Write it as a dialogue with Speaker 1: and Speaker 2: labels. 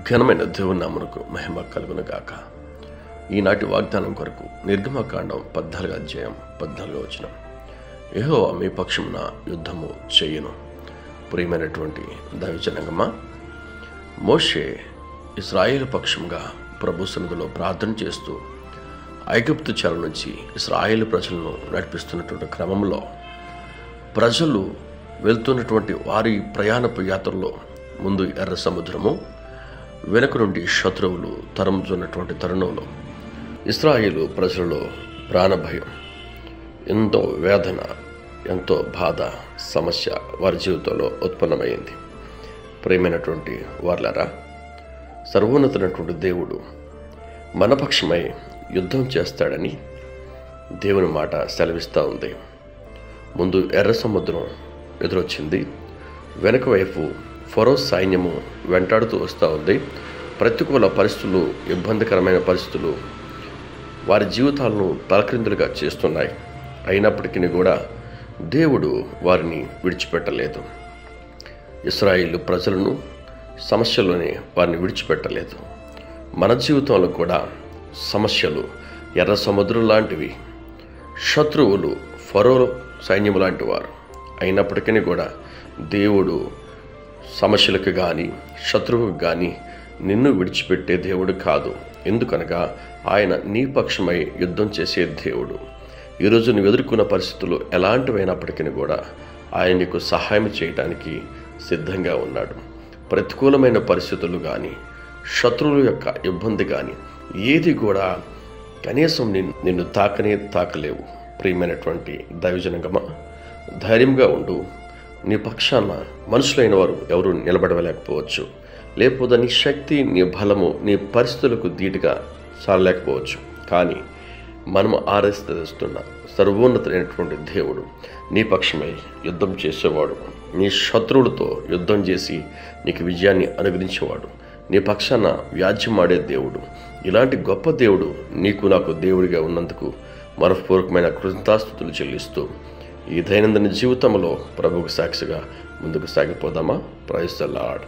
Speaker 1: ఘనమైన దేవుని నామమునకు మహిమ కలుగును గాక. ఈనాటి వాగ్దానం కొరకు నిర్గమకాండం 14వ అధ్యాయం 14వ వచనం. యెహోవా మీ పక్షమున యుద్ధము చేయను. ప్రియమైనటువంటి దైవజనమా, మోషే ఇశ్రాయేలు పక్షంగా ప్రభు సన్నిధిలో ప్రార్థన చేస్తూ ఐగుప్తు చెర నుంచి ఇశ్రాయేలు ప్రజలను నడిపిస్తున్నటువంటి క్రమంలో ప్రజలు వెళ్తున్నటువంటి వారి ప్రయాణపు యాత్రలో ముందు ఎర్ర సముద్రము, వెనుక నుండి శత్రువులు తరుముతున్నటువంటి తరుణంలో ఇశ్రాయేలు ప్రజలలో ప్రాణభయం, ఎంతో వేదన, ఎంతో బాధ, సమస్య వారి జీవితంలో ఉత్పన్నమైంది. ప్రియమైనటువంటి వార్లారా, సర్వోన్నతమైనటువంటి దేవుడు మన పక్షమై యుద్ధం చేస్తాడని దేవుని మాట సెలవిస్తూ ఉంది. ముందు ఎర్ర సముద్రం ఎదురొచ్చింది, వెనక వైపు ఫరో సైన్యము వెంటాడుతూ వస్తూ ఉంది. ప్రతికూల పరిస్థితులు, ఇబ్బందికరమైన పరిస్థితులు వారి జీవితాలను తలక్రిందులుగా చేస్తున్నాయి. అయినప్పటికీ కూడా దేవుడు వారిని విడిచిపెట్టలేదు. ఇశ్రాయేలు ప్రజలను సమస్యలోనే వారిని విడిచిపెట్టలేదు. మన జీవితంలో కూడా సమస్యలు ఎర్ర సముద్రం లాంటివి, శత్రువులు ఫరో సైన్యము లాంటి వారు. అయినప్పటికీ కూడా దేవుడు సమస్యలకు కానీ శత్రువుకు కానీ నిన్ను విడిచిపెట్టే దేవుడు కాదు. ఎందుకనగా ఆయన నీ పక్షమై యుద్ధం చేసే దేవుడు. ఈరోజు నువ్వు ఎదుర్కొన్న పరిస్థితులు ఎలాంటివైనప్పటికీ కూడా ఆయన నీకు సహాయం చేయడానికి సిద్ధంగా ఉన్నాడు. ప్రతికూలమైన పరిస్థితులు కానీ శత్రువుల యొక్క ఇబ్బంది కానీ ఏది కూడా కనీసం నిన్ను తాకలేవు. ప్రియమైనటువంటి దైవజనగమా, ధైర్యంగా ఉండు. నీ పక్షాన మనుషులైన వారు ఎవరు నిలబడలేకపోవచ్చు, లేకపోతే నీ శక్తి, నీ బలము నీ పరిస్థితులకు ధీటుగా సారలేకపోవచ్చు. కానీ మనము ఆరాధిస్తున్న సర్వోన్నతమైనటువంటి దేవుడు నీ పక్షమై యుద్ధం చేసేవాడు. నీ శత్రువులతో యుద్ధం చేసి నీకు విజయాన్ని అనుగ్రహించేవాడు. నీ పక్షాన వ్యాజ్యమాడే దేవుడు. ఇలాంటి గొప్ప దేవుడు నీకు నాకు దేవుడిగా ఉన్నందుకు మనఃపూర్వకమైన కృతజ్ఞతాస్తుతులు చెల్లిస్తూ ఈ దైనందిన జీవితంలో ప్రభువుకు సాక్షిగా ముందుకు సాగిపోదామా? Praise the lord.